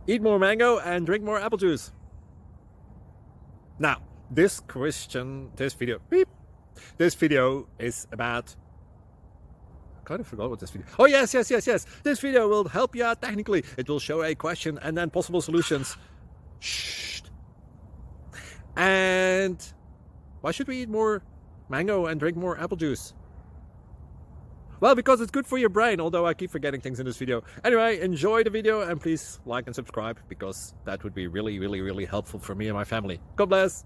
Eat more mango and drink more apple juice. Now, this video is about... I kind of forgot what this video... Oh, yes. This video will help you out technically. It will show a question and then possible solutions. Shh. And why should we eat more mango and drink more apple juice? Well, because it's good for your brain, although I keep forgetting things in this video. Anyway, enjoy the video and please like and subscribe, because that would be really helpful for me and my family. God bless!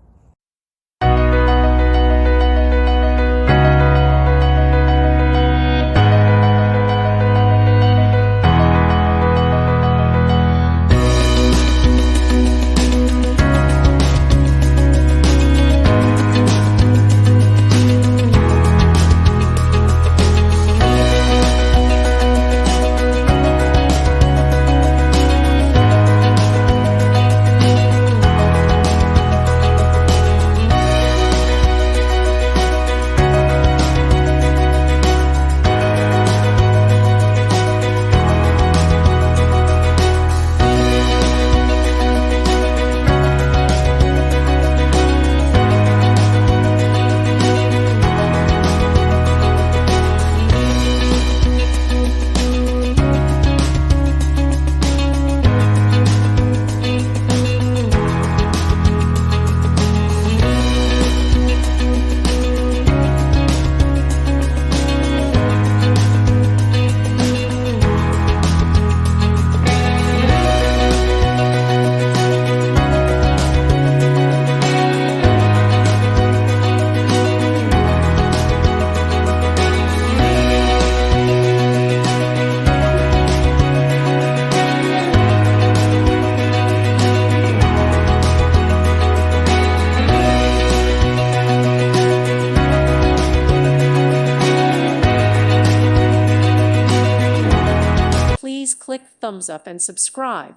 Please click thumbs up and subscribe.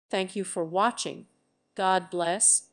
Thank you for watching. God bless.